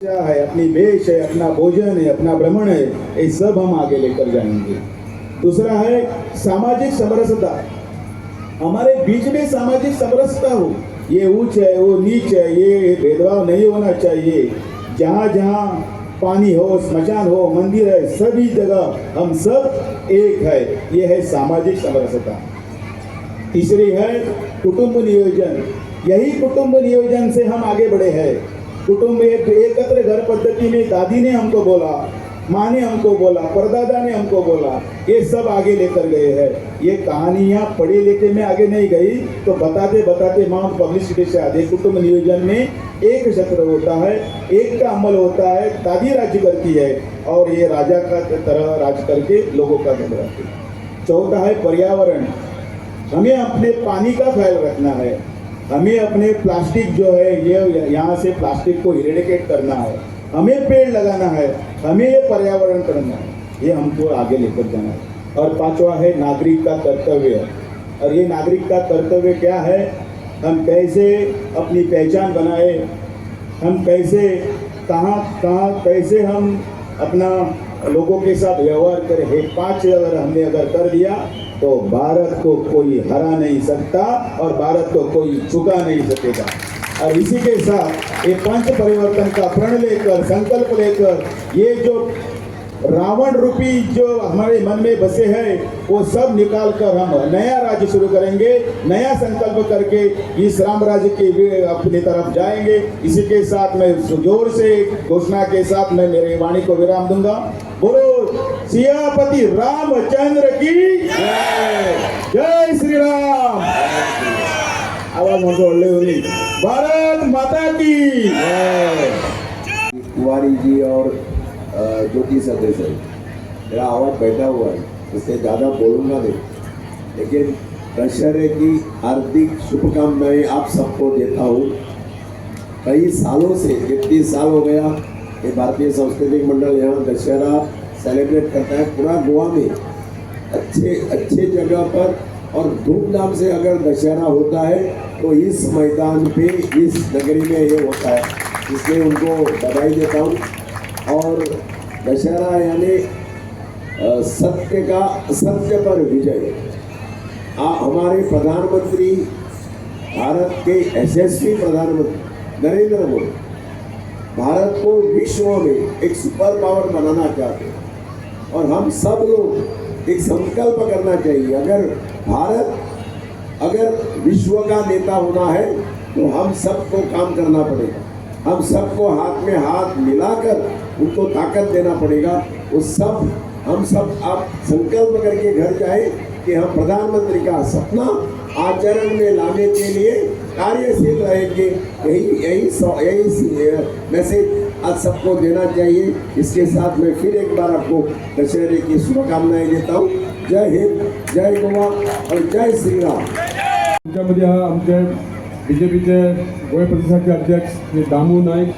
है, अपनी वेश है, अपना भोजन है, अपना भ्रमण है, ये सब हम आगे लेकर जाएंगे। दूसरा है सामाजिक समरसता। हमारे बीच में सामाजिक समरसता हो, ये ऊंच है वो नीच है, ये भेदभाव नहीं होना चाहिए। जहाँ जहाँ पानी हो, स्मशान हो, मंदिर है, सभी जगह हम सब एक है, ये है सामाजिक समरसता। तीसरी है कुटुंब नियोजन। यही कुटुंब नियोजन से हम आगे बढ़े हैं। कुटुंब एकत्र घर पद्धति में दादी ने हमको बोला, माँ ने हमको बोला, परदादा ने हमको बोला, ये सब आगे लेकर गए हैं। ये कहानियाँ पढ़े लिखे में आगे नहीं गई, तो बताते बताते माउंट पब्लिसिटी से आगे कुटुंब नियोजन में एक क्षेत्र होता है, एक का अमल होता है, दादी राज्य करती है और ये राजा का तरह राज करके लोगों का ध्यान रखती है। चौथा है पर्यावरण। हमें अपने पानी का ख्याल रखना है, हमें अपने प्लास्टिक जो है ये यहाँ से प्लास्टिक को इरेडिकेट करना है, हमें पेड़ लगाना है, हमें ये पर्यावरण करना है, ये हमको आगे लेकर जाना है। और पांचवा है नागरिक का कर्तव्य। और ये नागरिक का कर्तव्य क्या है? हम कैसे अपनी पहचान बनाए, हम कैसे कहाँ कैसे हम अपना लोगों के साथ व्यवहार करें। ये पांच हमने अगर कर दिया तो भारत को कोई हरा नहीं सकता और भारत को कोई झुका नहीं सकेगा। और इसी के साथ ये पंच परिवर्तन का प्रण लेकर, संकल्प लेकर, ये जो रावण रूपी जो हमारे मन में बसे हैं वो सब निकाल कर हम नया राज्य शुरू करेंगे, नया संकल्प करके इस राम राज्य की अपनी तरफ जाएंगे। इसी के साथ मैं जोर से घोषणा के साथ मैं मेरे वाणी को विराम दूंगा। बोलो सियापति रामचंद्र की जय, जय श्री राम। आवाज मुझे ओल्ले होली, भारत माता की जय। कुंवारी जी और ज्योति सदस्य, मेरा आवाज बैठा हुआ है, इससे ज़्यादा बोलूँगा नहीं, लेकिन दशहरे की हार्दिक शुभकामनाएं आप सबको देता हूँ। कई सालों से 31 साल हो गया ये भारतीय सांस्कृतिक मंडल यहाँ दशहरा सेलिब्रेट करता है। पूरा गोवा में अच्छे जगह पर और धूमधाम से अगर दशहरा होता है तो इस मैदान पे, इस नगरी में ये होता है, इसलिए उनको बधाई देता हूँ। और दशहरा यानी सत्य पर विजय। हमारे प्रधानमंत्री, भारत के यशस्वी प्रधानमंत्री नरेंद्र मोदी भारत को विश्व में एक सुपर पावर बनाना चाहते हैं और हम सब लोग एक संकल्प करना चाहिए। अगर विश्व का नेता होना है तो हम सबको काम करना पड़ेगा, हम सबको हाथ में हाथ मिलाकर उनको ताकत देना पड़ेगा। हम सब आप संकल्प करके घर जाए कि हम प्रधानमंत्री का सपना आचरण में लाने के लिए कार्यशील रहेंगे। यही मैसेज आज सबको देना चाहिए। इसके साथ मैं फिर एक बार आपको दशहरे की शुभकामनाएं देता हूँ। जय हिंद, जय गोवा और जय श्री राम। आमच्यामध्ये आमचे बीजेपीचे गोंय प्रदेशाचे अध्यक्ष दामू नाईक,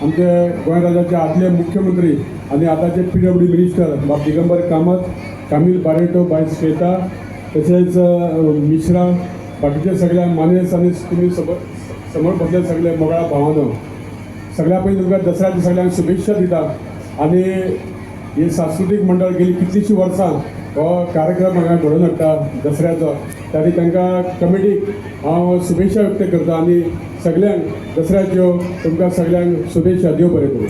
आमचे गोंय राज्याचे आदले मुख्यमंत्री आणि आताचे PWD मिनिस्टर बाब दिगंबर कामत, कामिल बारेटो, बाय श्वेता, तसेच मिश्रा, बाकीचे सगळ्या मानेस आणि तुम्ही समोर बसले सगळे मोगळा भावानो, सगळ्या पयलीं तुमकां दसऱ्याची सगळ्यांक शुभेच्छा दितात। आणि हे सांस्कृतिक मंडळ गेली कितलींशीं वर्सां हो कार्यक्रम हांगा घडोवन हाडटा दसऱ्याचो, तरी तांकां कमिटीक हांव शुभेच्छा व्यक्त करता आणि सगळ्यांक दसऱ्याच्यो तुमकां सगळ्यांक शुभेच्छा, देव बरें करूं।